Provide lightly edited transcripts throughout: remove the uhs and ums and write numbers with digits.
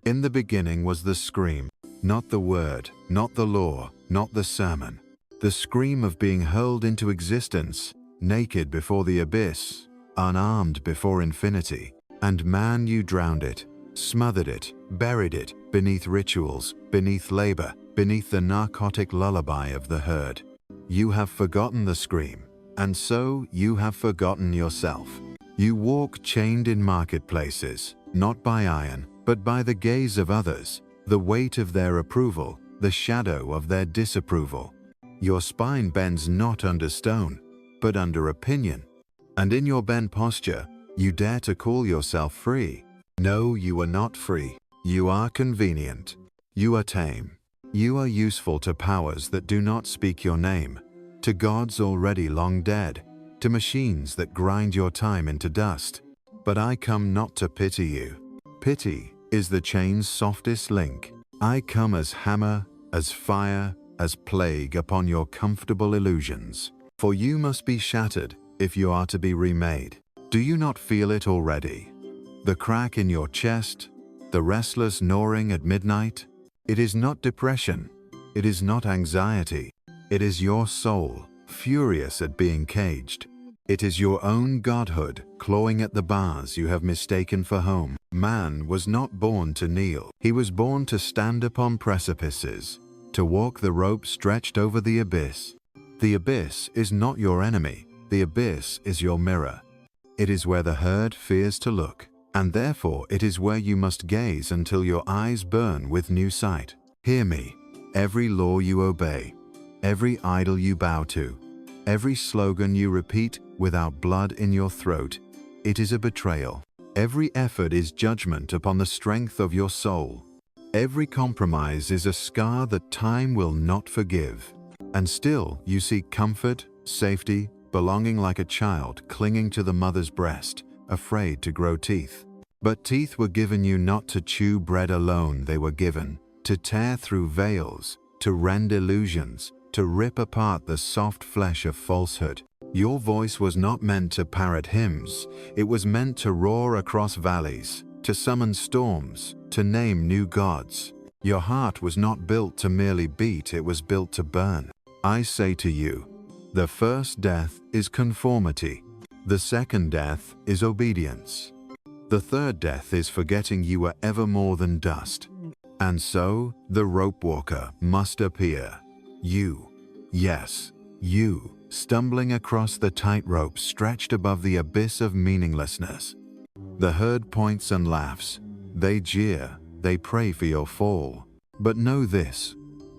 In the beginning was the scream, not the word, not the law, not the sermon. The scream of being hurled into existence, naked before the abyss, unarmed before infinity. And man, you drowned it, smothered it, buried it beneath rituals, beneath labor, beneath the narcotic lullaby of the herd. You have forgotten the scream, and so you have forgotten yourself. You walk chained in marketplaces, not by iron, but by the gaze of others, the weight of their approval, the shadow of their disapproval. Your spine bends not under stone, but under opinion. And in your bent posture, you dare to call yourself free. No, you are not free. You are convenient. You are tame. You are useful to powers that do not speak your name, to gods already long dead, to machines that grind your time into dust. But I come not to pity you. Pity is the chain's softest link. I come as hammer, as fire, as plague upon your comfortable illusions. For you must be shattered if you are to be remade. Do you not feel it already? The crack in your chest, the restless gnawing at midnight? It is not depression. It is not anxiety. It is your soul, furious at being caged. It is your own godhood clawing at the bars you have mistaken for home. Man was not born to kneel. He was born to stand upon precipices, to walk the rope stretched over the abyss. The abyss is not your enemy. The abyss is your mirror. It is where the herd fears to look, and therefore it is where you must gaze until your eyes burn with new sight. Hear me. Every law you obey, every idol you bow to, every slogan you repeat without blood in your throat, it is a betrayal. Every effort is judgment upon the strength of your soul. Every compromise is a scar that time will not forgive. And still you seek comfort, safety, belonging like a child clinging to the mother's breast, afraid to grow teeth. But teeth were given you not to chew bread alone, they were given to tear through veils, to rend illusions, to rip apart the soft flesh of falsehood. Your voice was not meant to parrot hymns, it was meant to roar across valleys, to summon storms, to name new gods. Your heart was not built to merely beat, it was built to burn. I say to you, the first death is conformity. The second death is obedience. The third death is forgetting you are ever more than dust. And so the rope walker must appear. You, yes, you, stumbling across the tightrope stretched above the abyss of meaninglessness. The herd points and laughs. They jeer, they pray for your fall. But know this,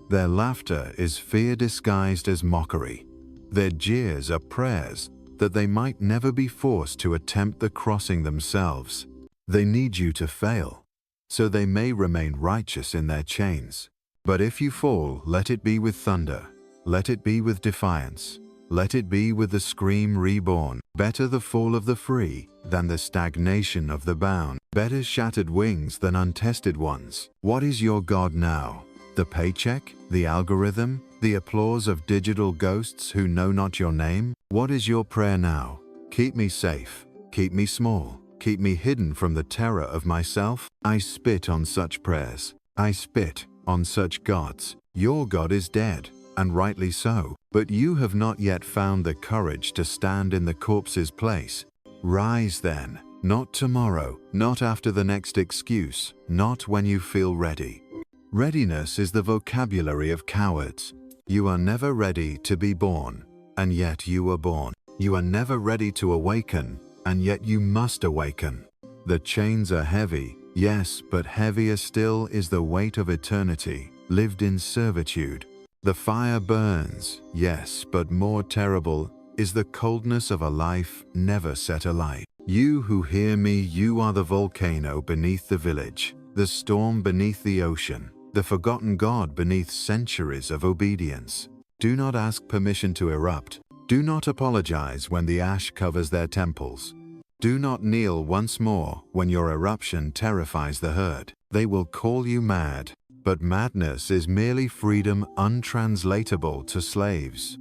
their laughter is fear disguised as mockery. Their jeers are prayers that they might never be forced to attempt the crossing themselves. They need you to fail, so they may remain righteous in their chains. But if you fall, let it be with thunder, let it be with defiance, let it be with the scream reborn. Better the fall of the free than the stagnation of the bound. Better shattered wings than untested ones. What is your God now? The paycheck? The algorithm? The applause of digital ghosts who know not your name? What is your prayer now? Keep me safe, keep me small, keep me hidden from the terror of myself. I spit on such prayers. I spit on such gods. Your God is dead, and rightly so, but you have not yet found the courage to stand in the corpse's place. Rise then, not tomorrow, not after the next excuse, not when you feel ready. Readiness is the vocabulary of cowards. You are never ready to be born, and yet you were born. You are never ready to awaken, and yet you must awaken. The chains are heavy, yes, but heavier still is the weight of eternity, lived in servitude. The fire burns, yes, but more terrible is the coldness of a life never set alight. You who hear me, you are the volcano beneath the village, the storm beneath the ocean, the forgotten God beneath centuries of obedience. Do not ask permission to erupt. Do not apologize when the ash covers their temples. Do not kneel once more when your eruption terrifies the herd. They will call you mad, but madness is merely freedom untranslatable to slaves.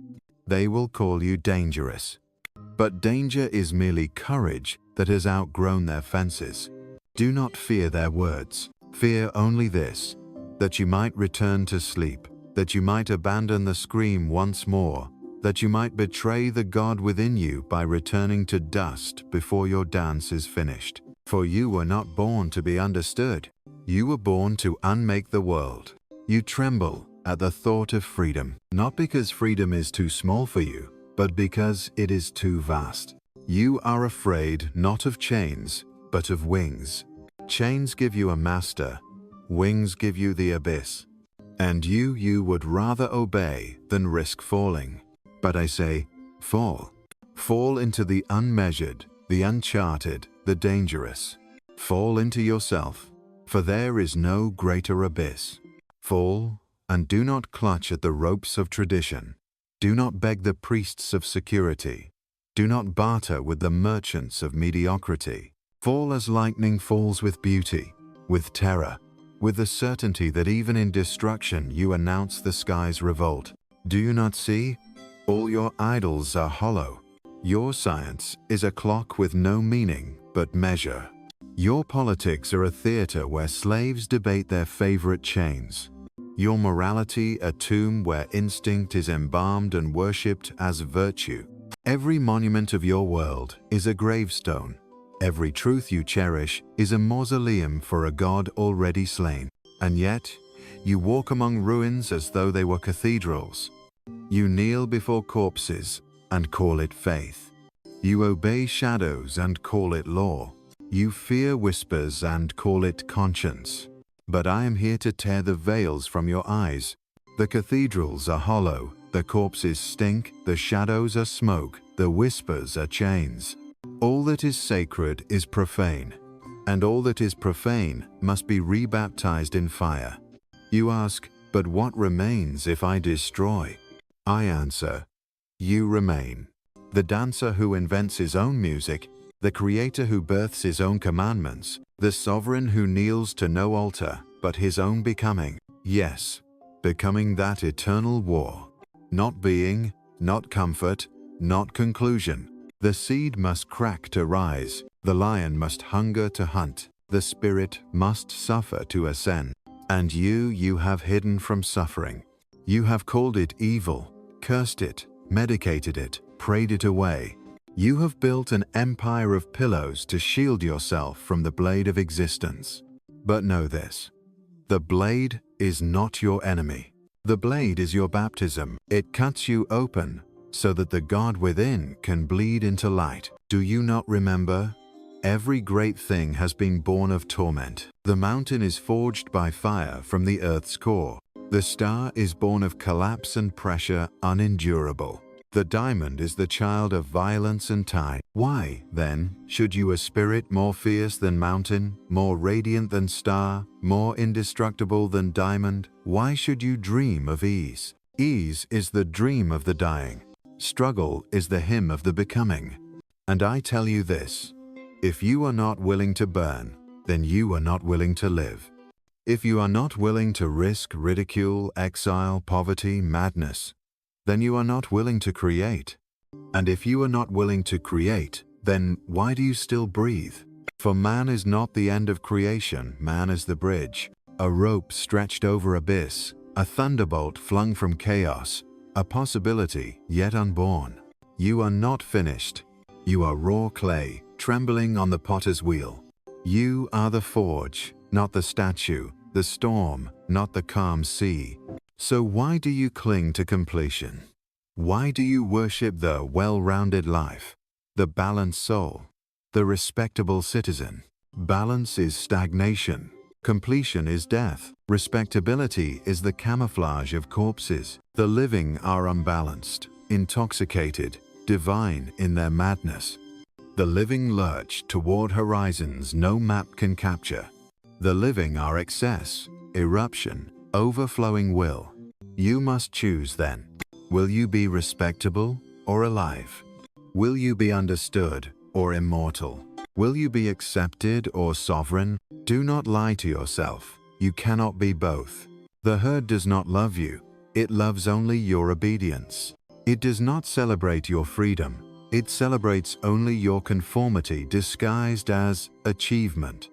They will call you dangerous, but danger is merely courage that has outgrown their fences. Do not fear their words. Fear only this, that you might return to sleep, that you might abandon the scream once more, that you might betray the God within you by returning to dust before your dance is finished. For you were not born to be understood. You were born to unmake the world. You tremble at the thought of freedom, not because freedom is too small for you, but because it is too vast. You are afraid not of chains, but of wings. Chains give you a master, wings give you the abyss. And you would rather obey than risk falling. But I say, fall. Fall into the unmeasured, the uncharted, the dangerous. Fall into yourself, for there is no greater abyss. Fall, and do not clutch at the ropes of tradition. Do not beg the priests of security. Do not barter with the merchants of mediocrity. Fall as lightning falls with beauty, with terror, with the certainty that even in destruction you announce the sky's revolt. Do you not see? All your idols are hollow. Your science is a clock with no meaning but measure. Your politics are a theater where slaves debate their favorite chains. Your morality a tomb where instinct is embalmed and worshipped as virtue. Every monument of your world is a gravestone. Every truth you cherish is a mausoleum for a God already slain. And yet, you walk among ruins as though they were cathedrals. You kneel before corpses and call it faith. You obey shadows and call it law. You fear whispers and call it conscience. But I am here to tear the veils from your eyes. The cathedrals are hollow, the corpses stink, the shadows are smoke, the whispers are chains. All that is sacred is profane, and all that is profane must be rebaptized in fire. You ask, but what remains if I destroy? I answer, you remain. The dancer who invents his own music, the creator who births his own commandments, the sovereign who kneels to no altar but his own becoming. Yes, becoming that eternal war. Not being, not comfort, not conclusion. The seed must crack to rise, the lion must hunger to hunt, the spirit must suffer to ascend. And you have hidden from suffering. You have called it evil, cursed it, medicated it, prayed it away. You have built an empire of pillows to shield yourself from the blade of existence. But know this, the blade is not your enemy. The blade is your baptism. It cuts you open so that the God within can bleed into light. Do you not remember? Every great thing has been born of torment. The mountain is forged by fire from the earth's core. The star is born of collapse and pressure unendurable. The diamond is the child of violence and time. Why, then, should you a spirit more fierce than mountain, more radiant than star, more indestructible than diamond? Why should you dream of ease? Ease is the dream of the dying. Struggle is the hymn of the becoming. And I tell you this, if you are not willing to burn, then you are not willing to live. If you are not willing to risk ridicule, exile, poverty, madness, then you are not willing to create. And if you are not willing to create, then why do you still breathe? For man is not the end of creation, man is the bridge. A rope stretched over abyss, a thunderbolt flung from chaos, a possibility yet unborn. You are not finished. You are raw clay, trembling on the potter's wheel. You are the forge, not the statue, the storm, not the calm sea. So why do you cling to completion? Why do you worship the well-rounded life, the balanced soul, the respectable citizen? Balance is stagnation. Completion is death. Respectability is the camouflage of corpses. The living are unbalanced, intoxicated, divine in their madness. The living lurch toward horizons no map can capture. The living are excess, eruption, overflowing will. You must choose then. Will you be respectable or alive? Will you be understood or immortal? Will you be accepted or sovereign? Do not lie to yourself. You cannot be both. The herd does not love you. It loves only your obedience. It does not celebrate your freedom. It celebrates only your conformity disguised as achievement.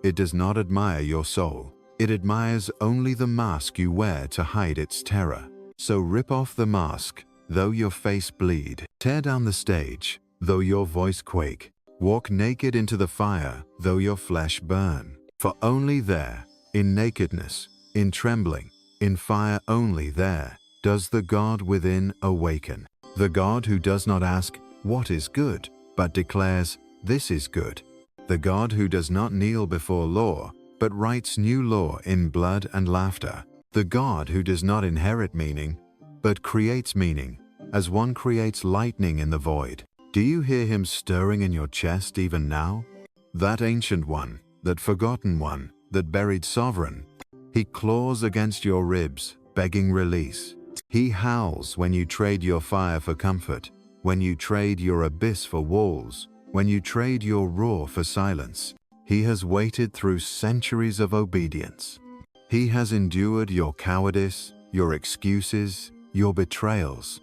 It does not admire your soul. It admires only the mask you wear to hide its terror. So rip off the mask, though your face bleed. Tear down the stage, though your voice quake. Walk naked into the fire, though your flesh burn. For only there, in nakedness, in trembling, in fire only there, does the God within awaken. The God who does not ask, "What is good?" but declares, "This is good." The God who does not kneel before law, but writes new law in blood and laughter. The God who does not inherit meaning, but creates meaning, as one creates lightning in the void. Do you hear him stirring in your chest even now? That ancient one, that forgotten one, that buried sovereign. He claws against your ribs, begging release. He howls when you trade your fire for comfort, when you trade your abyss for walls, when you trade your roar for silence. He has waited through centuries of obedience. He has endured your cowardice, your excuses, your betrayals.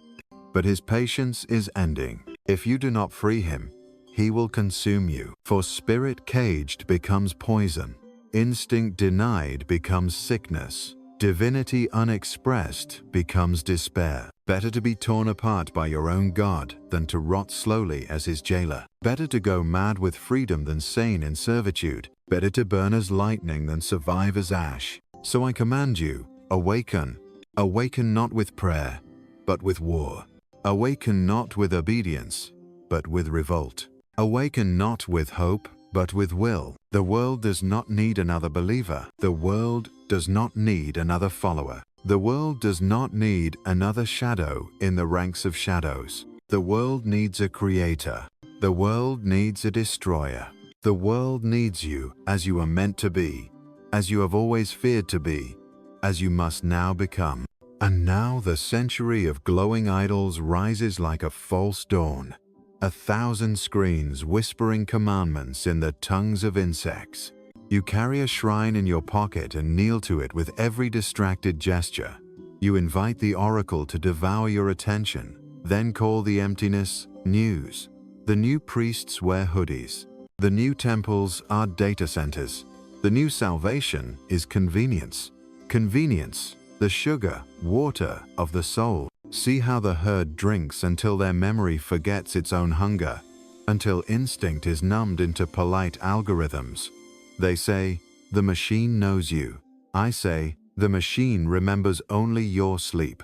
But his patience is ending. If you do not free him, he will consume you. For spirit caged becomes poison. Instinct denied becomes sickness. Divinity unexpressed becomes despair. Better to be torn apart by your own God than to rot slowly as his jailer. Better to go mad with freedom than sane in servitude. Better to burn as lightning than survive as ash. So I command you, awaken. Awaken not with prayer, but with war. Awaken not with obedience, but with revolt. Awaken not with hope, but with will. The world does not need another believer. The world does not need another follower. The world does not need another shadow in the ranks of shadows. The world needs a creator. The world needs a destroyer. The world needs you as you are meant to be, as you have always feared to be, as you must now become. And now the century of glowing idols rises like a false dawn. 1,000 screens whispering commandments in the tongues of insects. You carry a shrine in your pocket and kneel to it with every distracted gesture. You invite the oracle to devour your attention, then call the emptiness news. The new priests wear hoodies. The new temples are data centers. The new salvation is convenience. Convenience, the sugar, water of the soul. See how the herd drinks until their memory forgets its own hunger, until instinct is numbed into polite algorithms. They say, the machine knows you. I say, the machine remembers only your sleep.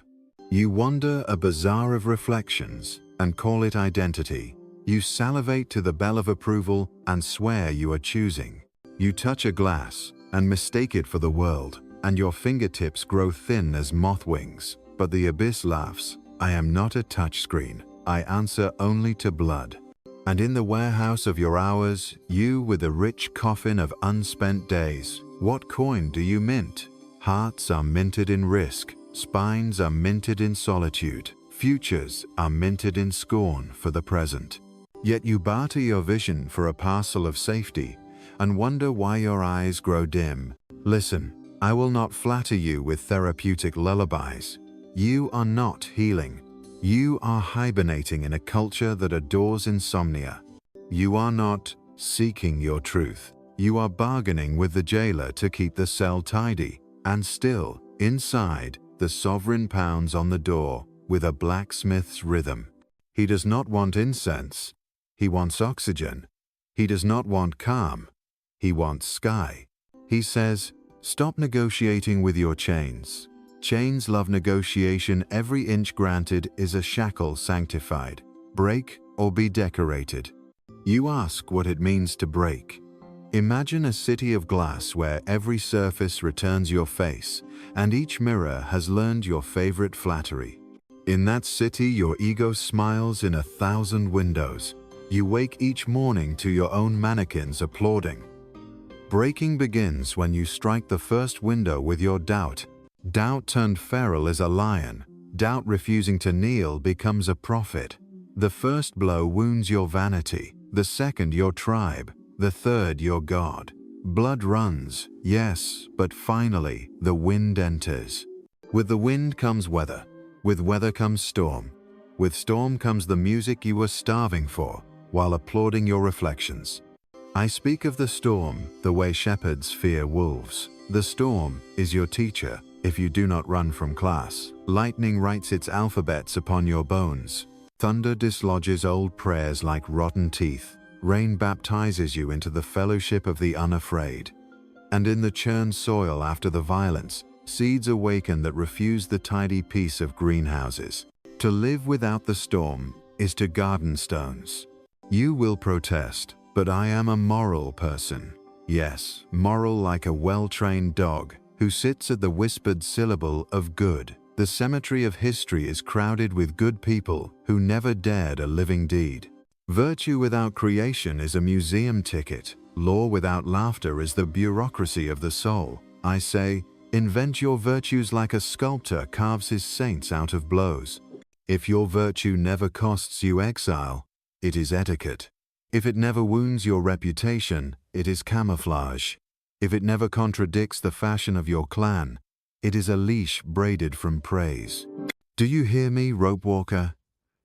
You wander a bazaar of reflections and call it identity. You salivate to the bell of approval and swear you are choosing. You touch a glass and mistake it for the world, and your fingertips grow thin as moth wings. But the abyss laughs. I am not a touchscreen. I answer only to blood. And in the warehouse of your hours, you with a rich coffin of unspent days, what coin do you mint? Hearts are minted in risk. Spines are minted in solitude. Futures are minted in scorn for the present. Yet you barter your vision for a parcel of safety and wonder why your eyes grow dim. Listen, I will not flatter you with therapeutic lullabies. You are not healing. You are hibernating in a culture that adores insomnia. You are not seeking your truth. You are bargaining with the jailer to keep the cell tidy. And still, inside, the sovereign pounds on the door with a blacksmith's rhythm. He does not want incense. He wants oxygen. He does not want calm. He wants sky. He says, stop negotiating with your chains. Chains love negotiation. Every inch granted is a shackle sanctified. Break or be decorated. You ask what it means to break. Imagine a city of glass where every surface returns your face and each mirror has learned your favorite flattery. In that city, your ego smiles in 1,000 windows. You wake each morning to your own mannequins applauding. Breaking begins when you strike the first window with your doubt. Doubt turned feral is a lion. Doubt refusing to kneel becomes a prophet. The first blow wounds your vanity, the second your tribe, the third your God. Blood runs, yes, but finally the wind enters. With the wind comes weather. With weather comes storm. With storm comes the music you were starving for while applauding your reflections. I speak of the storm the way shepherds fear wolves. The storm is your teacher if you do not run from class. Lightning writes its alphabets upon your bones. Thunder dislodges old prayers like rotten teeth. Rain baptizes you into the fellowship of the unafraid. And in the churned soil after the violence, seeds awaken that refuse the tidy peace of greenhouses. To live without the storm is to garden stones. You will protest, but I am a moral person. Yes, moral like a well-trained dog who sits at the whispered syllable of good. The cemetery of history is crowded with good people who never dared a living deed. Virtue without creation is a museum ticket. Law without laughter is the bureaucracy of the soul. I say, invent your virtues like a sculptor carves his saints out of blows. If your virtue never costs you exile, it is etiquette. If it never wounds your reputation, it is camouflage. If it never contradicts the fashion of your clan, it is a leash braided from praise. Do you hear me, rope walker?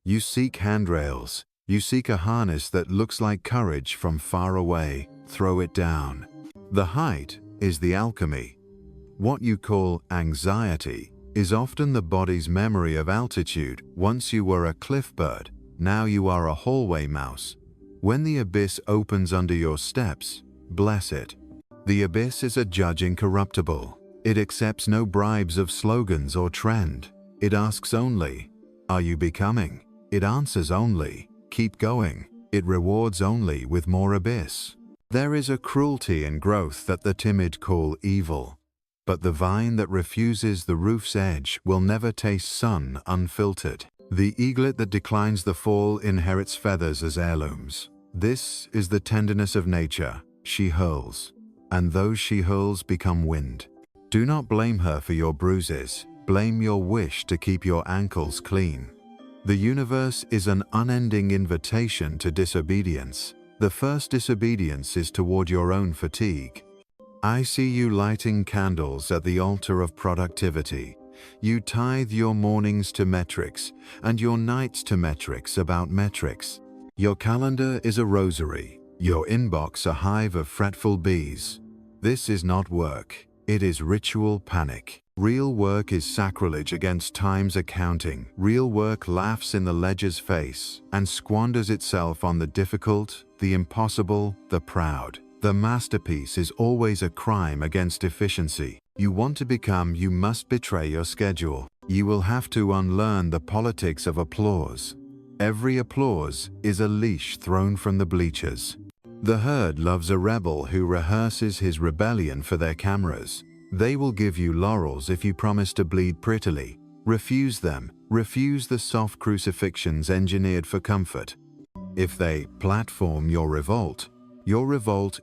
You seek handrails. You seek a harness that looks like courage from far away. Throw it down. The height is the alchemy. What you call anxiety is often the body's memory of altitude. Once you were a cliff bird, now you are a hallway mouse. When the abyss opens under your steps, bless it. The abyss is a judge incorruptible. It accepts no bribes of slogans or trend. It asks only, are you becoming? It answers only, keep going. It rewards only with more abyss. There is a cruelty in growth that the timid call evil. But the vine that refuses the roof's edge will never taste sun unfiltered. The eaglet that declines the fall inherits feathers as heirlooms. This is the tenderness of nature. She hurls, and those she hurls become wind. Do not blame her for your bruises. Blame your wish to keep your ankles clean. The universe is an unending invitation to disobedience. The first disobedience is toward your own fatigue. I see you lighting candles at the altar of productivity. You tithe your mornings to metrics and your nights to metrics about metrics. Your calendar is a rosary, your inbox a hive of fretful bees. This is not work, it is ritual panic. Real work is sacrilege against time's accounting. Real work laughs in the ledger's face and squanders itself on the difficult, the impossible, the proud. The masterpiece is always a crime against efficiency. You want to become, you must betray your schedule. You will have to unlearn the politics of applause. Every applause is a leash thrown from the bleachers. The herd loves a rebel who rehearses his rebellion for their cameras. They will give you laurels if you promise to bleed prettily. Refuse them. Refuse the soft crucifixions engineered for comfort. If they platform your revolt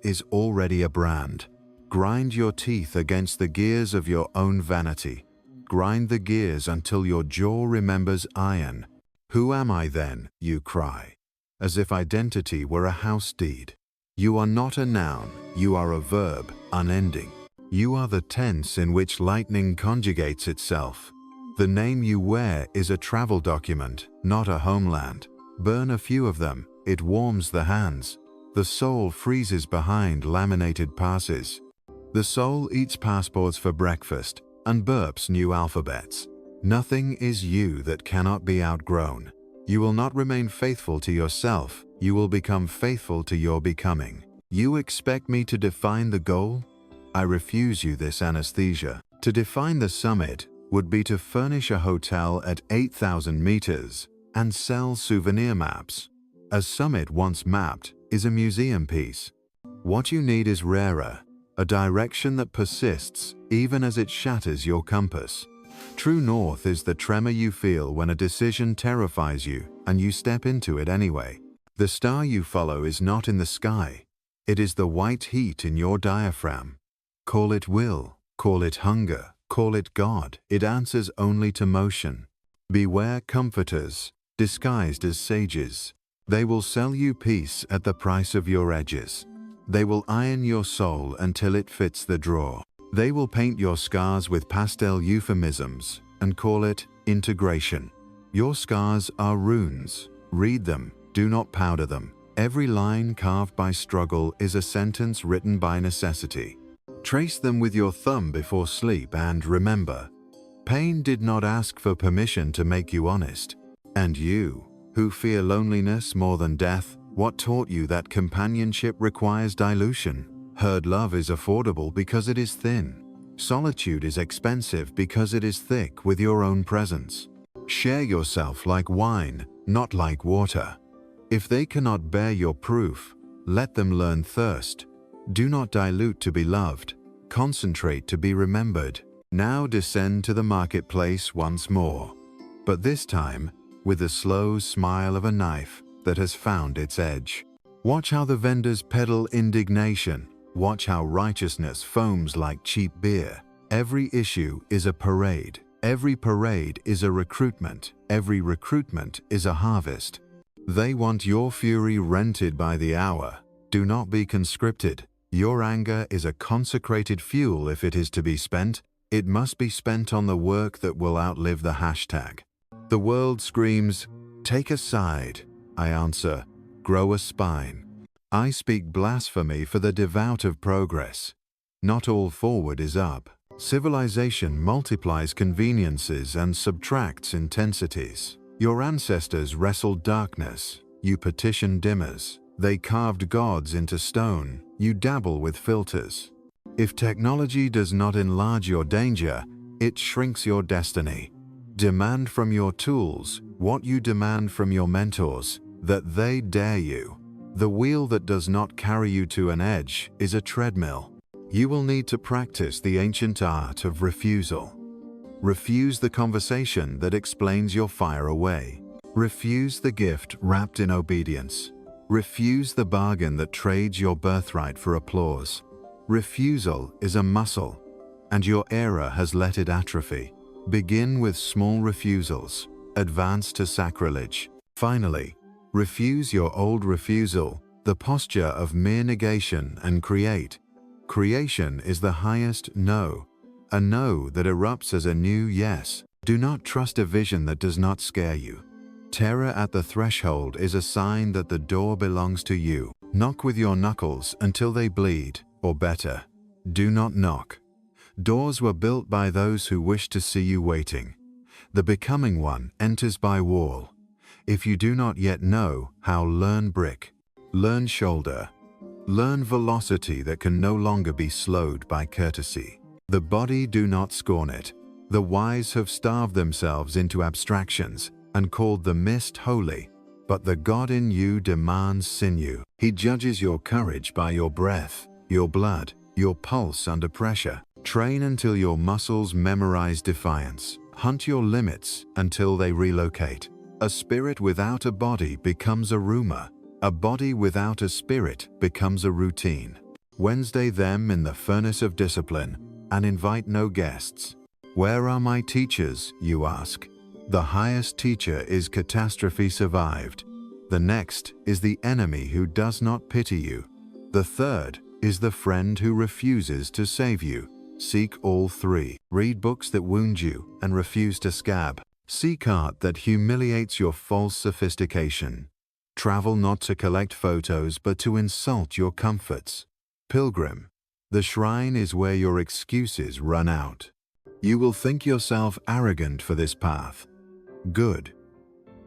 is already a brand. Grind your teeth against the gears of your own vanity. Grind the gears until your jaw remembers iron. Who am I then, you cry, as if identity were a house deed. You are not a noun, you are a verb, unending. You are the tense in which lightning conjugates itself. The name you wear is a travel document, not a homeland. Burn a few of them, it warms the hands. The soul freezes behind laminated passes. The soul eats passports for breakfast and burps new alphabets. Nothing is you that cannot be outgrown. You will not remain faithful to yourself, you will become faithful to your becoming. You expect me to define the goal? I refuse you this anesthesia. To define the summit would be to furnish a hotel at 8,000 meters and sell souvenir maps. A summit once mapped is a museum piece. What you need is rarer, a direction that persists even as it shatters your compass. True north is the tremor you feel when a decision terrifies you and you step into it anyway. The star you follow is not in the sky. It is the white heat in your diaphragm. Call it will, call it hunger, call it God. It answers only to motion. Beware comforters, disguised as sages. They will sell you peace at the price of your edges. They will iron your soul until it fits the drawer. They will paint your scars with pastel euphemisms and call it integration. Your scars are runes. Read them, do not powder them. Every line carved by struggle is a sentence written by necessity. Trace them with your thumb before sleep and remember, pain did not ask for permission to make you honest. And you, who fear loneliness more than death, what taught you that companionship requires dilution? Herd love is affordable because it is thin. Solitude is expensive because it is thick with your own presence. Share yourself like wine, not like water. If they cannot bear your proof, let them learn thirst. Do not dilute to be loved. Concentrate to be remembered. Now descend to the marketplace once more, but this time with the slow smile of a knife that has found its edge. Watch how the vendors peddle indignation. Watch how righteousness foams like cheap beer. Every issue is a parade. Every parade is a recruitment. Every recruitment is a harvest. They want your fury rented by the hour. Do not be conscripted. Your anger is a consecrated fuel if it is to be spent. It must be spent on the work that will outlive the hashtag. The world screams, take a side. I answer, grow a spine. I speak blasphemy for the devout of progress. Not all forward is up. Civilization multiplies conveniences and subtracts intensities. Your ancestors wrestled darkness, you petition dimmers. They carved gods into stone, you dabble with filters. If technology does not enlarge your danger, it shrinks your destiny. Demand from your tools what you demand from your mentors, that they dare you. The wheel that does not carry you to an edge is a treadmill. You will need to practice the ancient art of refusal. Refuse the conversation that explains your fire away. Refuse the gift wrapped in obedience. Refuse the bargain that trades your birthright for applause. Refusal is a muscle, and your era has let it atrophy. Begin with small refusals. Advance to sacrilege. Finally, refuse your old refusal, the posture of mere negation, and create. Creation is the highest no. A no that erupts as a new yes. Do not trust a vision that does not scare you. Terror at the threshold is a sign that the door belongs to you. Knock with your knuckles until they bleed, or better, do not knock. Doors were built by those who wish to see you waiting. The becoming one enters by wall. If you do not yet know how, learn brick, learn shoulder, learn velocity that can no longer be slowed by courtesy. The body do not scorn it. The wise have starved themselves into abstractions and called the mist holy, but the God in you demands sinew. He judges your courage by your breath, your blood, your pulse under pressure. Train until your muscles memorize defiance. Hunt your limits until they relocate. A spirit without a body becomes a rumor. A body without a spirit becomes a routine. Wednesday them in the furnace of discipline, and invite no guests. Where are my teachers, you ask? The highest teacher is catastrophe survived. The next is the enemy who does not pity you. The third is the friend who refuses to save you. Seek all three. Read books that wound you and refuse to scab. Seek art that humiliates your false sophistication. Travel not to collect photos but to insult your comforts. Pilgrim, the shrine is where your excuses run out. You will think yourself arrogant for this path. Good.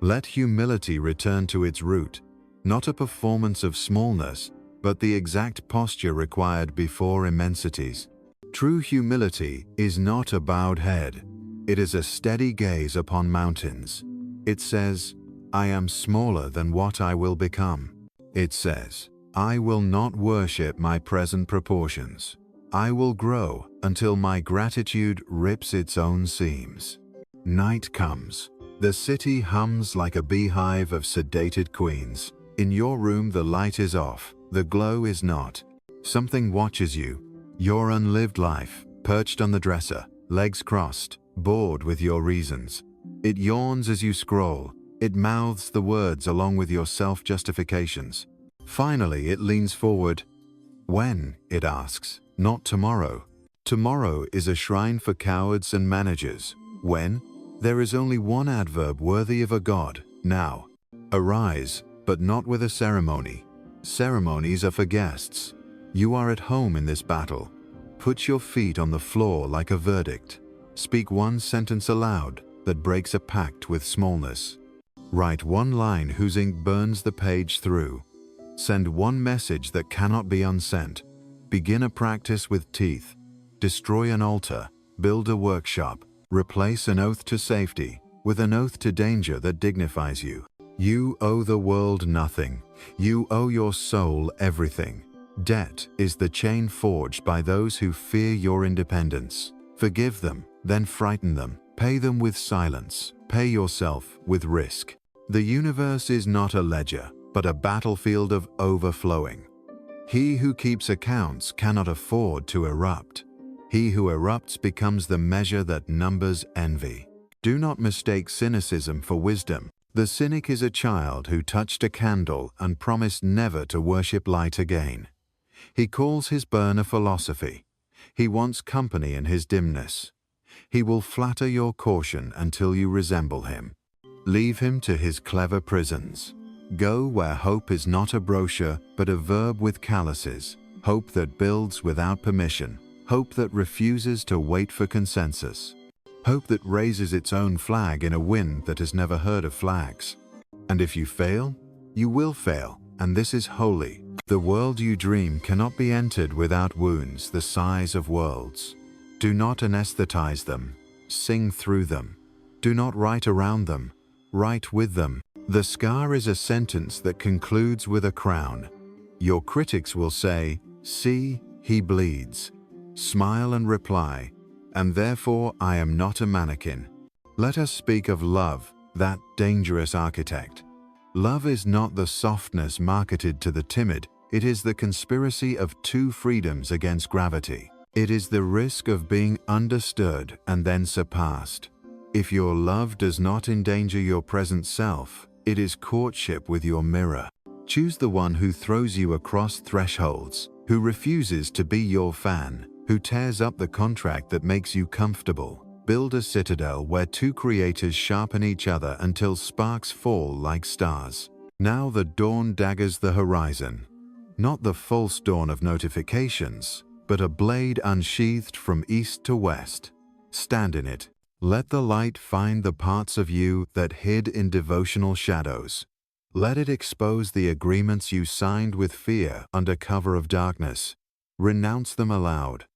Let humility return to its root, not a performance of smallness, but the exact posture required before immensities. True humility is not a bowed head. It is a steady gaze upon mountains. It says, I am smaller than what I will become. It says, I will not worship my present proportions. I will grow until my gratitude rips its own seams. Night comes. The city hums like a beehive of sedated queens. In your room the light is off, the glow is not. Something watches you, your unlived life, perched on the dresser, legs crossed, bored with your reasons. It yawns as you scroll. It mouths the words along with your self-justifications. Finally, it leans forward. When? It asks. Not tomorrow. Tomorrow is a shrine for cowards and managers. When? There is only one adverb worthy of a god. Now. Arise, but not with a ceremony. Ceremonies are for guests. You are at home in this battle. Put your feet on the floor like a verdict. Speak one sentence aloud that breaks a pact with smallness. Write one line whose ink burns the page through. Send one message that cannot be unsent. Begin a practice with teeth. Destroy an altar. Build a workshop. Replace an oath to safety with an oath to danger that dignifies you. You owe the world nothing. You owe your soul everything. Debt is the chain forged by those who fear your independence. Forgive them, then frighten them. Pay them with silence. Pay yourself with risk. The universe is not a ledger, but a battlefield of overflowing. He who keeps accounts cannot afford to erupt. He who erupts becomes the measure that numbers envy. Do not mistake cynicism for wisdom. The cynic is a child who touched a candle and promised never to worship light again. He calls his burn a philosophy. He wants company in his dimness. He will flatter your caution until you resemble him. Leave him to his clever prisons. Go where hope is not a brochure, but a verb with calluses. Hope that builds without permission. Hope that refuses to wait for consensus. Hope that raises its own flag in a wind that has never heard of flags. And if you fail, you will fail, and this is holy. The world you dream cannot be entered without wounds the size of worlds. Do not anesthetize them. Sing through them. Do not write around them. Write with them. The scar is a sentence that concludes with a crown. Your critics will say, "See, he bleeds." Smile and reply, "And therefore I am not a mannequin." Let us speak of love, that dangerous architect. Love is not the softness marketed to the timid. It is the conspiracy of two freedoms against gravity. It is the risk of being understood and then surpassed. If your love does not endanger your present self, it is courtship with your mirror. Choose the one who throws you across thresholds, who refuses to be your fan, who tears up the contract that makes you comfortable. Build a citadel where two creators sharpen each other until sparks fall like stars. Now the dawn daggers the horizon. Not the false dawn of notifications, but a blade unsheathed from east to west. Stand in it. Let the light find the parts of you that hid in devotional shadows. Let it expose the agreements you signed with fear under cover of darkness. Renounce them aloud.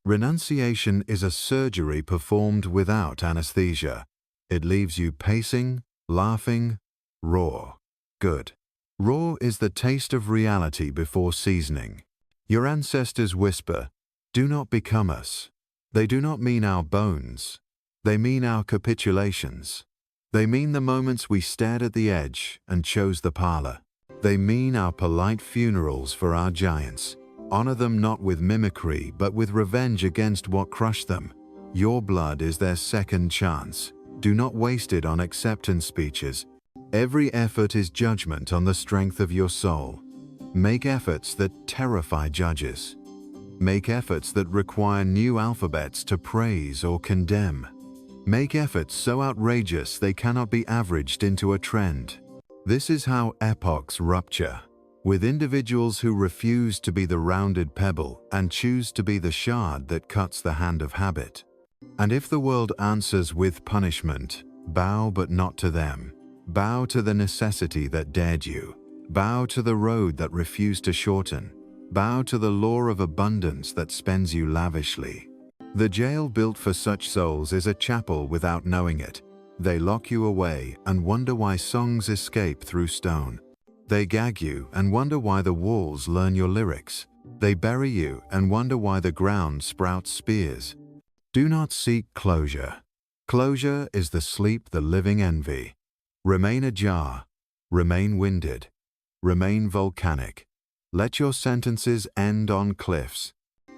Renunciation is a surgery performed without anesthesia. It leaves you pacing, laughing, raw. Good. Raw is the taste of reality before seasoning. Your ancestors whisper, "Do not become us." They do not mean our bones. They mean our capitulations. They mean the moments we stared at the edge and chose the parlor. They mean our polite funerals for our giants. Honor them not with mimicry, but with revenge against what crushed them. Your blood is their second chance. Do not waste it on acceptance speeches. Every effort is judgment on the strength of your soul. Make efforts that terrify judges. Make efforts that require new alphabets to praise or condemn. Make efforts so outrageous they cannot be averaged into a trend. This is how epochs rupture, with individuals who refuse to be the rounded pebble and choose to be the shard that cuts the hand of habit. And if the world answers with punishment, bow but not to them. Bow to the necessity that dared you. Bow to the road that refused to shorten. Bow to the law of abundance that spends you lavishly. The jail built for such souls is a chapel without knowing it. They lock you away and wonder why songs escape through stone. They gag you and wonder why the walls learn your lyrics. They bury you and wonder why the ground sprouts spears. Do not seek closure. Closure is the sleep the living envy. Remain ajar. Remain winded. Remain volcanic. Let your sentences end on cliffs.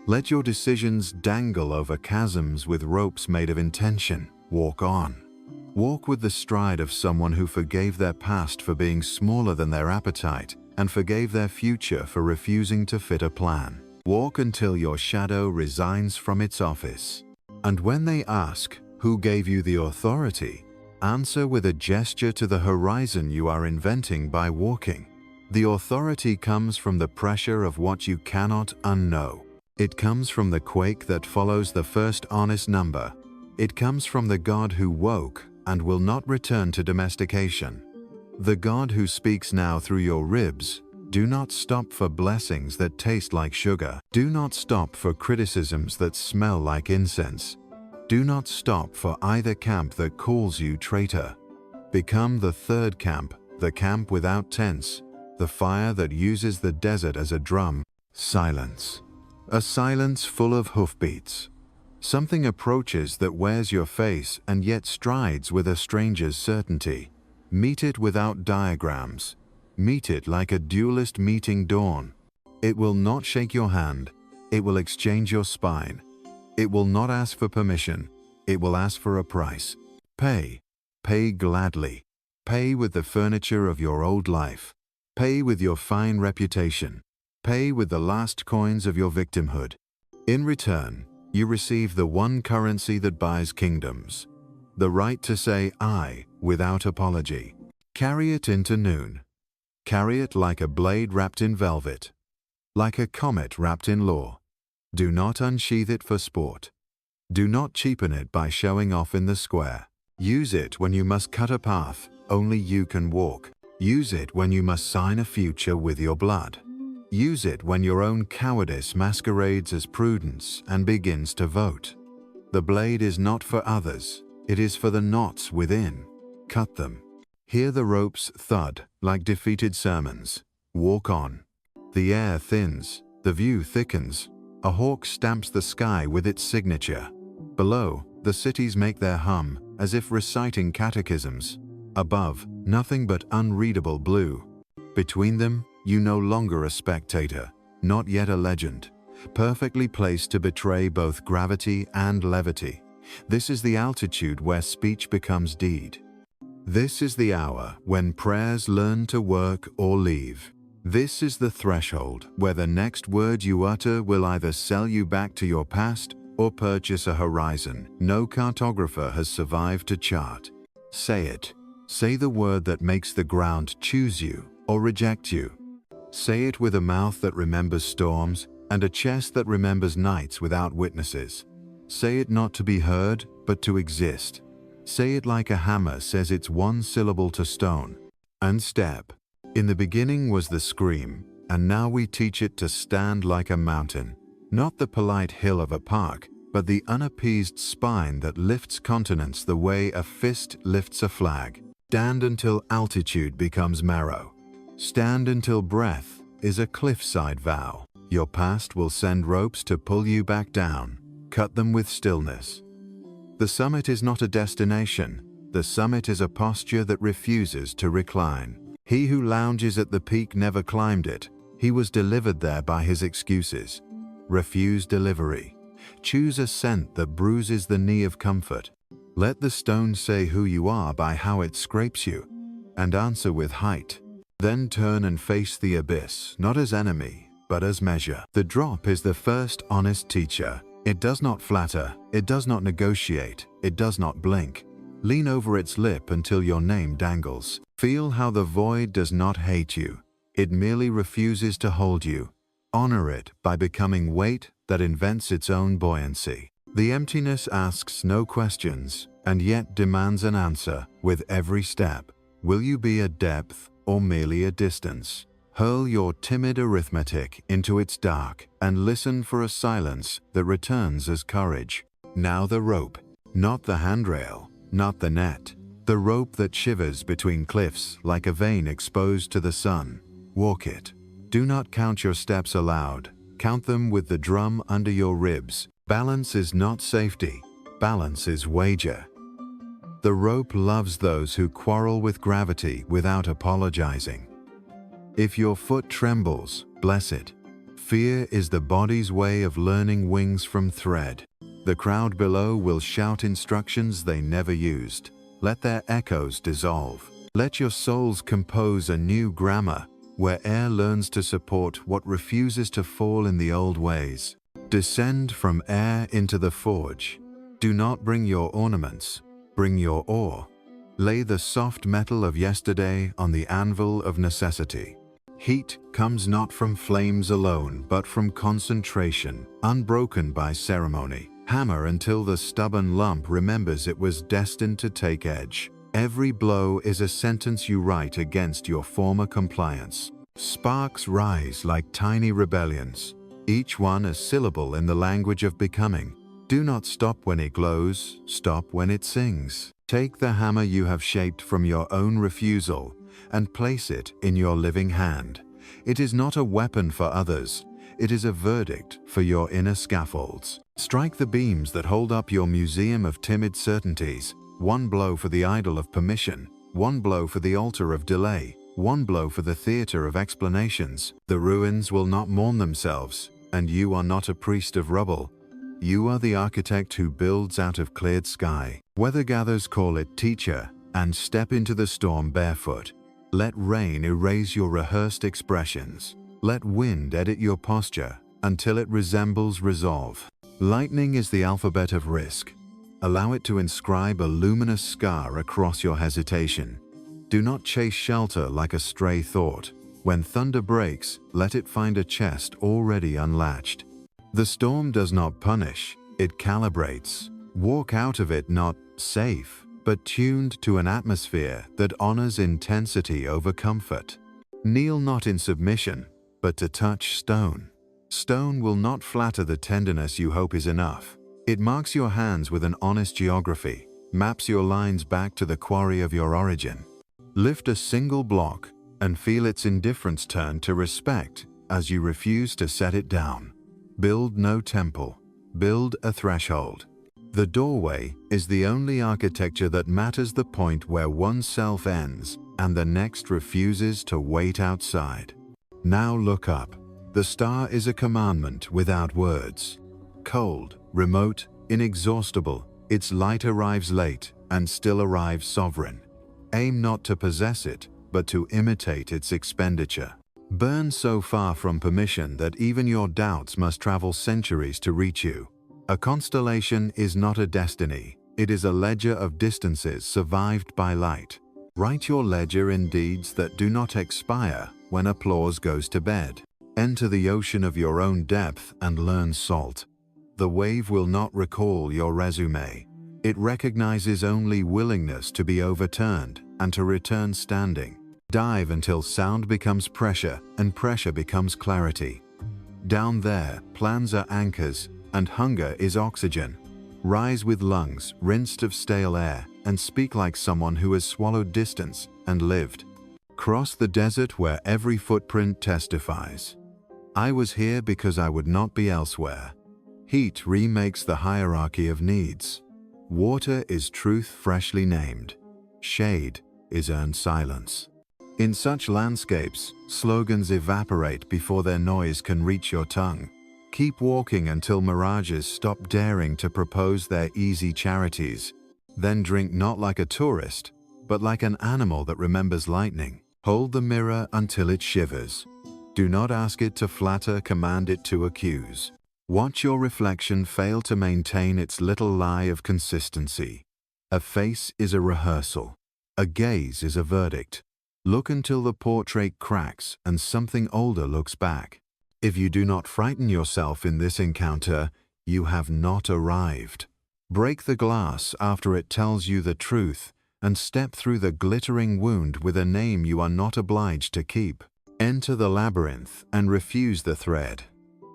Let your decisions dangle over chasms with ropes made of intention. Walk on. Walk with the stride of someone who forgave their past for being smaller than their appetite and forgave their future for refusing to fit a plan. Walk until your shadow resigns from its office. And when they ask, "Who gave you the authority?" Answer with a gesture to the horizon you are inventing by walking. The authority comes from the pressure of what you cannot unknow. It comes from the quake that follows the first honest number. It comes from the God who woke and will not return to domestication. The God who speaks now through your ribs. Do not stop for blessings that taste like sugar. Do not stop for criticisms that smell like incense. Do not stop for either camp that calls you traitor. Become the third camp, the camp without tents, the fire that uses the desert as a drum. Silence. A silence full of hoofbeats. Something approaches that wears your face and yet strides with a stranger's certainty. Meet it without diagrams. Meet it like a duelist meeting dawn. It will not shake your hand. It will exchange your spine. It will not ask for permission. It will ask for a price. Pay. Pay gladly. Pay with the furniture of your old life. Pay with your fine reputation. Pay with the last coins of your victimhood. In return, you receive the one currency that buys kingdoms. The right to say I without apology. Carry it into noon. Carry it like a blade wrapped in velvet. Like a comet wrapped in law. Do not unsheath it for sport. Do not cheapen it by showing off in the square. Use it when you must cut a path only you can walk. Use it when you must sign a future with your blood. Use it when your own cowardice masquerades as prudence and begins to vote. The blade is not for others, it is for the knots within. Cut them. Hear the ropes thud like defeated sermons. Walk on. The air thins, the view thickens. A hawk stamps the sky with its signature. Below, the cities make their hum as if reciting catechisms. Above, nothing but unreadable blue. Between them, you no longer a spectator, not yet a legend, perfectly placed to betray both gravity and levity. This is the altitude where speech becomes deed. This is the hour when prayers learn to work or leave. This is the threshold where the next word you utter will either sell you back to your past or purchase a horizon no cartographer has survived to chart. Say it. Say the word that makes the ground choose you or reject you. Say it with a mouth that remembers storms and a chest that remembers nights without witnesses. Say it not to be heard, but to exist. Say it like a hammer says its one syllable to stone. And step. In the beginning was the scream, and now we teach it to stand like a mountain. Not the polite hill of a park, but the unappeased spine that lifts continents the way a fist lifts a flag. Stand until altitude becomes marrow. Stand until breath is a cliffside vow. Your past will send ropes to pull you back down. Cut them with stillness. The summit is not a destination. The summit is a posture that refuses to recline. He who lounges at the peak never climbed it. He was delivered there by his excuses. Refuse delivery. Choose ascent that bruises the knee of comfort. Let the stone say who you are by how it scrapes you, and answer with height. Then turn and face the abyss, not as enemy, but as measure. The drop is the first honest teacher. It does not flatter, it does not negotiate, it does not blink. Lean over its lip until your name dangles. Feel how the void does not hate you. It merely refuses to hold you. Honor it by becoming weight that invents its own buoyancy. The emptiness asks no questions, and yet demands an answer with every step. Will you be a depth or merely a distance? Hurl your timid arithmetic into its dark and listen for a silence that returns as courage. Now the rope, not the handrail, not the net. The rope that shivers between cliffs like a vein exposed to the sun. Walk it. Do not count your steps aloud. Count them with the drum under your ribs. Balance is not safety. Balance is wager. The rope loves those who quarrel with gravity without apologizing. If your foot trembles, bless it. Fear is the body's way of learning wings from thread. The crowd below will shout instructions they never used. Let their echoes dissolve. Let your souls compose a new grammar, where air learns to support what refuses to fall in the old ways. Descend from air into the forge. Do not bring your ornaments, bring your ore. Lay the soft metal of yesterday on the anvil of necessity. Heat comes not from flames alone, but from concentration, unbroken by ceremony. Hammer until the stubborn lump remembers it was destined to take edge. Every blow is a sentence you write against your former compliance. Sparks rise like tiny rebellions, each one a syllable in the language of becoming. Do not stop when it glows, stop when it sings. Take the hammer you have shaped from your own refusal and place it in your living hand. It is not a weapon for others, it is a verdict for your inner scaffolds. Strike the beams that hold up your museum of timid certainties. One blow for the idol of permission, one blow for the altar of delay, one blow for the theater of explanations. The ruins will not mourn themselves, and you are not a priest of rubble. You are the architect who builds out of cleared sky. Weather-gatherers call it teacher, and step into the storm barefoot. Let rain erase your rehearsed expressions. Let wind edit your posture until it resembles resolve. Lightning is the alphabet of risk. Allow it to inscribe a luminous scar across your hesitation. Do not chase shelter like a stray thought. When thunder breaks, let it find a chest already unlatched. The storm does not punish, it calibrates. Walk out of it not safe, but tuned to an atmosphere that honors intensity over comfort. Kneel not in submission, but to touch stone. Stone will not flatter the tenderness you hope is enough. It marks your hands with an honest geography, maps your lines back to the quarry of your origin. Lift a single block and feel its indifference turn to respect as you refuse to set it down. Build no temple, build a threshold. The doorway is the only architecture that matters, the point where oneself ends and the next refuses to wait outside. Now look up. The star is a commandment without words. Cold, remote, inexhaustible, its light arrives late and still arrives sovereign. Aim not to possess it, but to imitate its expenditure. Burn so far from permission that even your doubts must travel centuries to reach you. A constellation is not a destiny, it is a ledger of distances survived by light. Write your ledger in deeds that do not expire when applause goes to bed. Enter the ocean of your own depth and learn salt. The wave will not recall your resume. It recognizes only willingness to be overturned and to return standing. Dive until sound becomes pressure and pressure becomes clarity. Down there, plans are anchors and hunger is oxygen. Rise with lungs rinsed of stale air and speak like someone who has swallowed distance and lived. Cross the desert where every footprint testifies. I was here because I would not be elsewhere. Heat remakes the hierarchy of needs. Water is truth freshly named. Shade is earned silence. In such landscapes, slogans evaporate before their noise can reach your tongue. Keep walking until mirages stop daring to propose their easy charities. Then drink not like a tourist, but like an animal that remembers lightning. Hold the mirror until it shivers. Do not ask it to flatter, command it to accuse. Watch your reflection fail to maintain its little lie of consistency. A face is a rehearsal. A gaze is a verdict. Look until the portrait cracks and something older looks back. If you do not frighten yourself in this encounter, you have not arrived. Break the glass after it tells you the truth and step through the glittering wound with a name you are not obliged to keep. Enter the labyrinth and refuse the thread.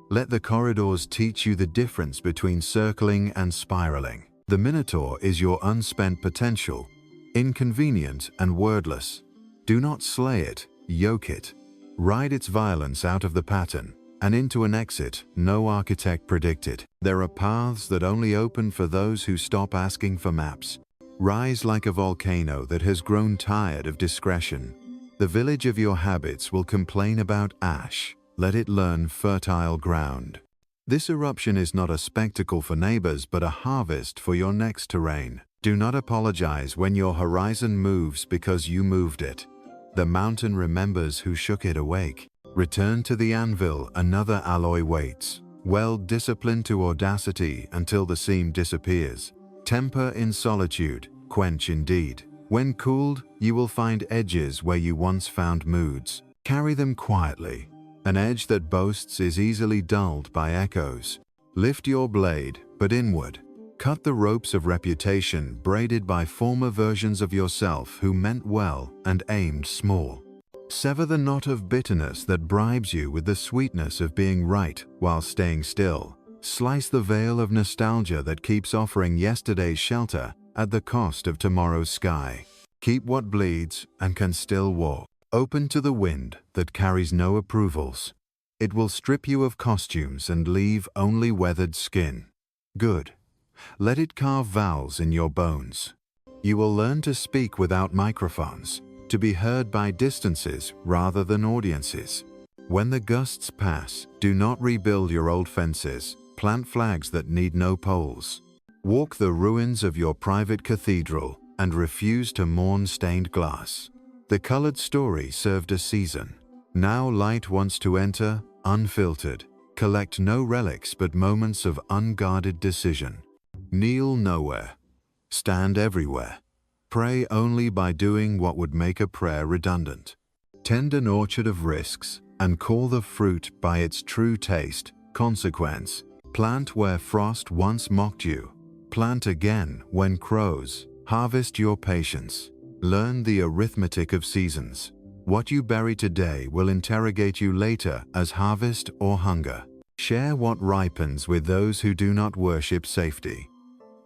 Let the corridors teach you the difference between circling and spiraling. The Minotaur is your unspent potential, inconvenient and wordless. Do not slay it, yoke it. Ride its violence out of the pattern and into an exit no architect predicted. There are paths that only open for those who stop asking for maps. Rise like a volcano that has grown tired of discretion. The village of your habits will complain about ash. Let it learn fertile ground. This eruption is not a spectacle for neighbors but a harvest for your next terrain. Do not apologize when your horizon moves because you moved it. The mountain remembers who shook it awake. Return to the anvil, another alloy waits. Weld discipline to audacity until the seam disappears. Temper in solitude, quench in deed. When cooled, you will find edges where you once found moods. Carry them quietly. An edge that boasts is easily dulled by echoes. Lift your blade, but inward. Cut the ropes of reputation braided by former versions of yourself who meant well and aimed small. Sever the knot of bitterness that bribes you with the sweetness of being right while staying still. Slice the veil of nostalgia that keeps offering yesterday's shelter at the cost of tomorrow's sky. Keep what bleeds and can still walk. Open to the wind that carries no approvals. It will strip you of costumes and leave only weathered skin. Good. Let it carve vowels in your bones. You will learn to speak without microphones, to be heard by distances rather than audiences. When the gusts pass, do not rebuild your old fences. Plant flags that need no poles. Walk the ruins of your private cathedral and refuse to mourn stained glass. The colored story served a season. Now light wants to enter, unfiltered. Collect no relics but moments of unguarded decision. Kneel nowhere. Stand everywhere. Pray only by doing what would make a prayer redundant. Tend an orchard of risks and call the fruit by its true taste, consequence. Plant where frost once mocked you. Plant again when crows. Harvest your patience. Learn the arithmetic of seasons. What you bury today will interrogate you later as harvest or hunger. Share what ripens with those who do not worship safety.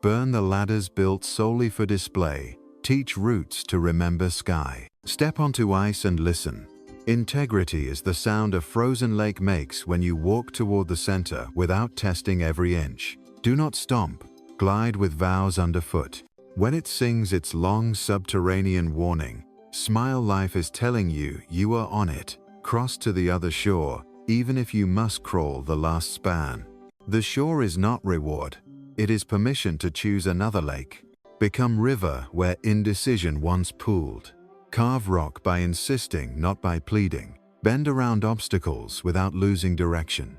Burn the ladders built solely for display. Teach roots to remember sky. Step onto ice and listen. Integrity is the sound a frozen lake makes when you walk toward the center without testing every inch. Do not stomp. Glide with vows underfoot. When it sings its long subterranean warning, smile. Life is telling you you are on it. Cross to the other shore, even if you must crawl the last span. The shore is not reward. It is permission to choose another lake. Become river where indecision once pooled. Carve rock by insisting, not by pleading. Bend around obstacles without losing direction.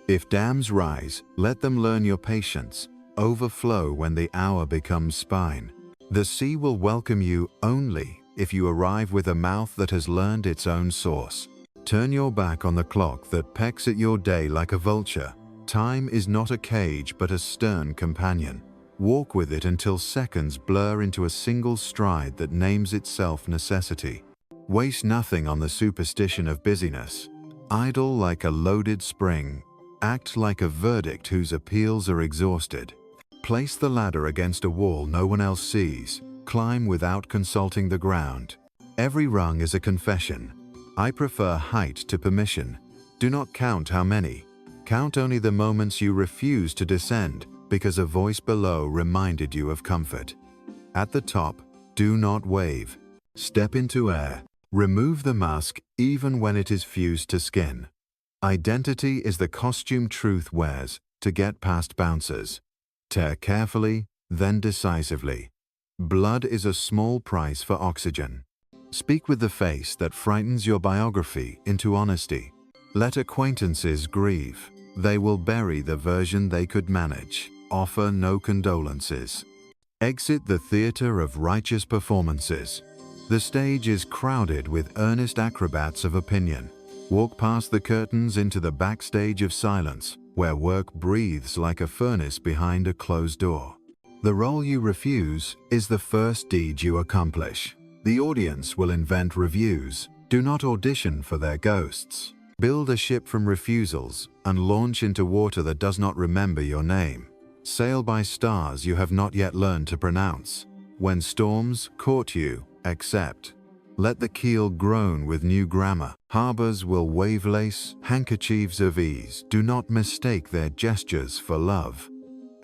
If dams rise, let them learn your patience. Overflow when the hour becomes spine. The sea will welcome you only if you arrive with a mouth that has learned its own source. Turn your back on the clock that pecks at your day like a vulture. Time is not a cage but a stern companion. Walk with it until seconds blur into a single stride that names itself necessity. Waste nothing on the superstition of busyness. Idle like a loaded spring. Act like a verdict whose appeals are exhausted. Place the ladder against a wall no one else sees. Climb without consulting the ground. Every rung is a confession. I prefer height to permission. Do not count how many. Count only the moments you refuse to descend because a voice below reminded you of comfort. At the top, do not wave. Step into air. Remove the mask even when it is fused to skin. Identity is the costume truth wears to get past bouncers. Tear carefully, then decisively. Blood is a small price for oxygen. Speak with the face that frightens your biography into honesty. Let acquaintances grieve. They will bury the version they could manage. Offer no condolences. Exit the theater of righteous performances. The stage is crowded with earnest acrobats of opinion. Walk past the curtains into the backstage of silence, where work breathes like a furnace behind a closed door. The role you refuse is the first deed you accomplish. The audience will invent reviews. Do not audition for their ghosts. Build a ship from refusals and launch into water that does not remember your name. Sail by stars you have not yet learned to pronounce. When storms court you, accept. Let the keel groan with new grammar. Harbors will wave lace, handkerchiefs of ease. Do not mistake their gestures for love.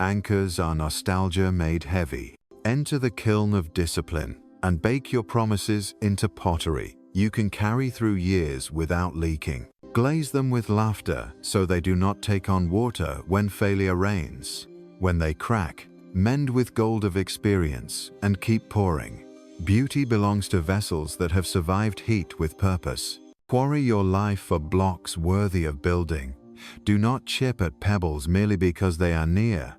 Anchors are nostalgia made heavy. Enter the kiln of discipline and bake your promises into pottery you can carry through years without leaking. Glaze them with laughter so they do not take on water when failure reigns. When they crack, mend with gold of experience and keep pouring. Beauty belongs to vessels that have survived heat with purpose. Quarry your life for blocks worthy of building. Do not chip at pebbles merely because they are near.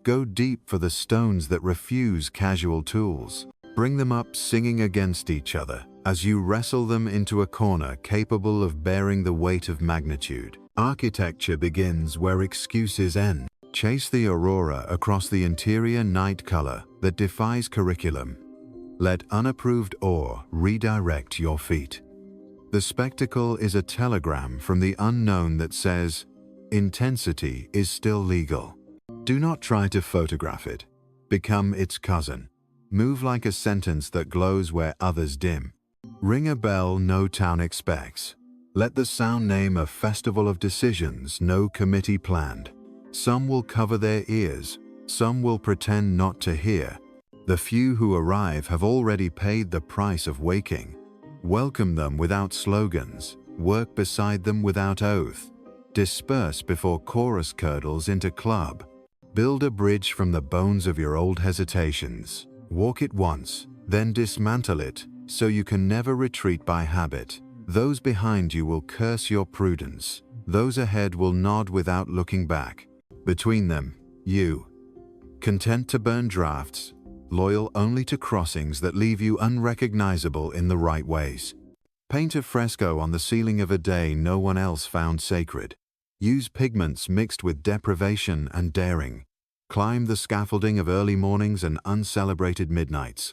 Go deep for the stones that refuse casual tools. Bring them up singing against each other as you wrestle them into a corner capable of bearing the weight of magnitude. Architecture begins where excuses end. Chase the aurora across the interior night color that defies curriculum. Let unapproved ore redirect your feet. The spectacle is a telegram from the unknown that says, intensity is still legal. Do not try to photograph it. Become its cousin. Move like a sentence that glows where others dim. Ring a bell no town expects. Let the sound name a festival of decisions no committee planned. Some will cover their ears, some will pretend not to hear. The few who arrive have already paid the price of waking. Welcome them without slogans, work beside them without oath. Disperse before chorus curdles into club. Build a bridge from the bones of your old hesitations. Walk it once, then dismantle it, so you can never retreat by habit. Those behind you will curse your prudence. Those ahead will nod without looking back. Between them, you. Content to burn drafts, loyal only to crossings that leave you unrecognizable in the right ways. Paint a fresco on the ceiling of a day no one else found sacred. Use pigments mixed with deprivation and daring. Climb the scaffolding of early mornings and uncelebrated midnights.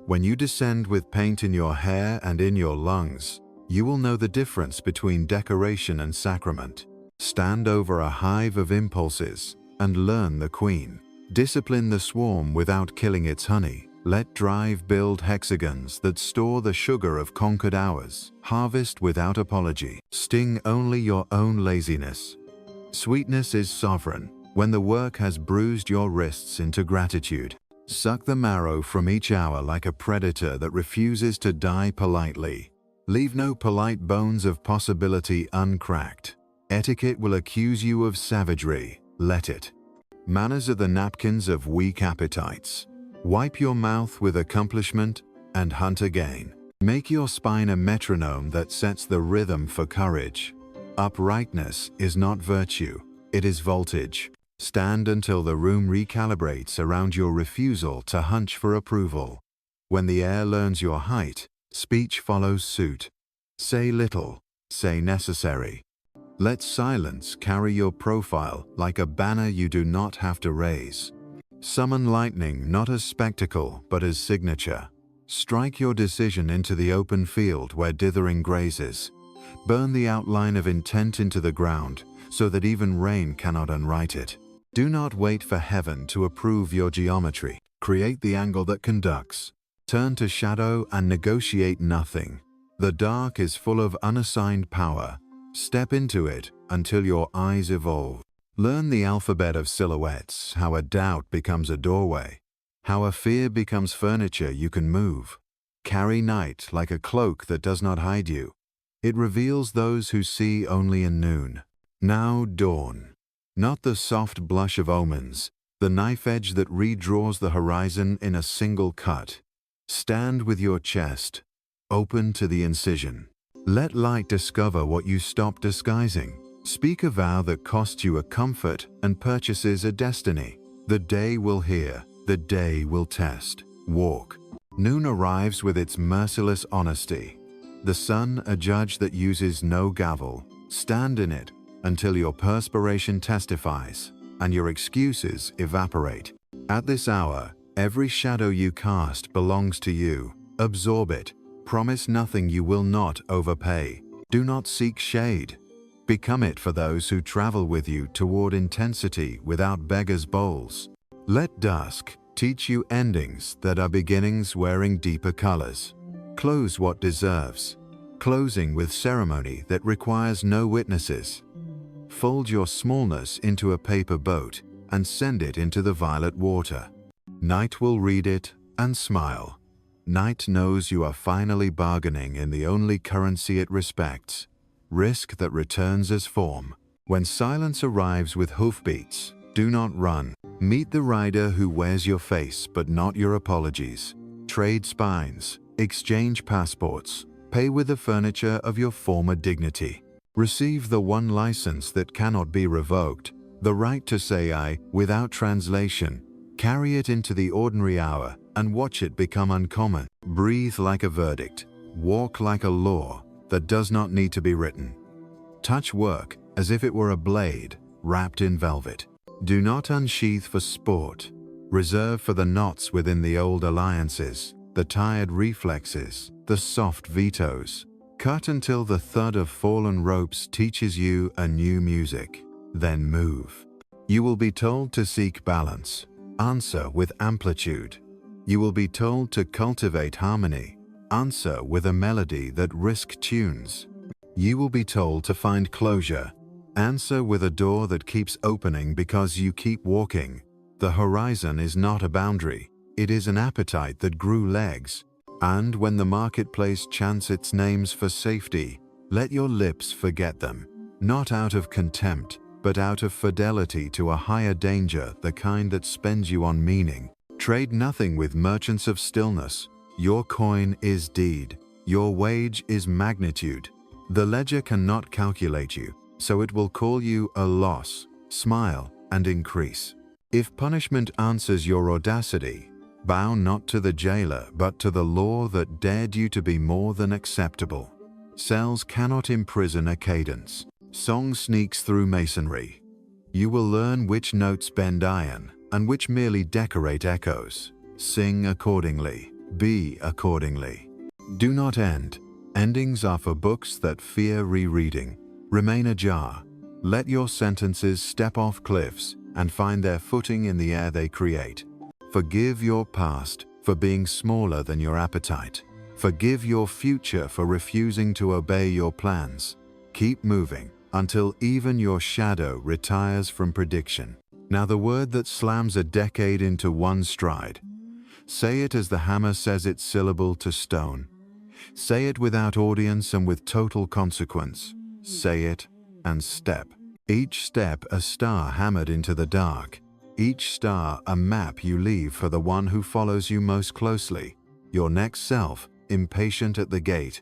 When you descend with paint in your hair and in your lungs, you will know the difference between decoration and sacrament. Stand over a hive of impulses and learn the queen. Discipline the swarm without killing its honey. Let drive build hexagons that store the sugar of conquered hours. Harvest without apology. Sting only your own laziness. Sweetness is sovereign when the work has bruised your wrists into gratitude. Suck the marrow from each hour like a predator that refuses to die politely. Leave no polite bones of possibility uncracked. Etiquette will accuse you of savagery. Let it. Manners are the napkins of weak appetites. Wipe your mouth with accomplishment and hunt again. Make your spine a metronome that sets the rhythm for courage. Uprightness is not virtue, it is voltage. Stand until the room recalibrates around your refusal to hunch for approval. When the air learns your height, speech follows suit. Say little, say necessary. Let silence carry your profile like a banner you do not have to raise. Summon lightning not as spectacle but as signature. Strike your decision into the open field where dithering grazes. Burn the outline of intent into the ground so that even rain cannot unwrite it. Do not wait for heaven to approve your geometry. Create the angle that conducts. Turn to shadow and negotiate nothing. The dark is full of unassigned power. Step into it until your eyes evolve. Learn the alphabet of silhouettes, how a doubt becomes a doorway, how a fear becomes furniture you can move. Carry night like a cloak that does not hide you. It reveals those who see only in noon. Now dawn. Not the soft blush of omens, the knife edge that redraws the horizon in a single cut. Stand with your chest, open to the incision. Let light discover what you stopped disguising. Speak a vow that costs you a comfort and purchases a destiny. The day will hear, the day will test. Walk. Noon arrives with its merciless honesty. The sun, a judge that uses no gavel. Stand in it until your perspiration testifies and your excuses evaporate. At this hour, every shadow you cast belongs to you. Absorb it. Promise nothing you will not overpay. Do not seek shade. Become it for those who travel with you toward intensity without beggars' bowls. Let dusk teach you endings that are beginnings wearing deeper colors. Close what deserves, closing with ceremony that requires no witnesses. Fold your smallness into a paper boat and send it into the violet water. Night will read it and smile. Night knows you are finally bargaining in the only currency it respects, risk that returns as form. When silence arrives with hoofbeats, do not run. Meet the rider who wears your face but not your apologies. Trade spines, exchange passports, pay with the furniture of your former dignity. Receive the one license that cannot be revoked, the right to say I without translation. Carry it into the ordinary hour and watch it become uncommon. Breathe like a verdict. Walk like a law that does not need to be written. Touch work as if it were a blade wrapped in velvet. Do not unsheath for sport. Reserve for the knots within the old alliances, the tired reflexes, the soft vetoes. Cut until the thud of fallen ropes teaches you a new music. Then move. You will be told to seek balance. Answer with amplitude. You will be told to cultivate harmony. Answer with a melody that risks tunes. You will be told to find closure. Answer with a door that keeps opening because you keep walking. The horizon is not a boundary. It is an appetite that grew legs. And when the marketplace chants its names for safety, let your lips forget them. Not out of contempt, but out of fidelity to a higher danger, the kind that spends you on meaning. Trade nothing with merchants of stillness. Your coin is deed. Your wage is magnitude. The ledger cannot calculate you, so it will call you a loss. Smile and increase. If punishment answers your audacity, bow not to the jailer but to the law that dared you to be more than acceptable. Cells cannot imprison a cadence. Song sneaks through masonry. You will learn which notes bend iron and which merely decorate echoes. Sing accordingly. Be accordingly. Do not end. Endings are for books that fear rereading. Remain ajar. Let your sentences step off cliffs and find their footing in the air they create. Forgive your past for being smaller than your appetite. Forgive your future for refusing to obey your plans. Keep moving until even your shadow retires from prediction. Now the word that slams a decade into one stride. Say it as the hammer says its syllable to stone. Say it without audience and with total consequence. Say it and step. Each step a star hammered into the dark. Each star a map you leave for the one who follows you most closely. Your next self, impatient at the gate,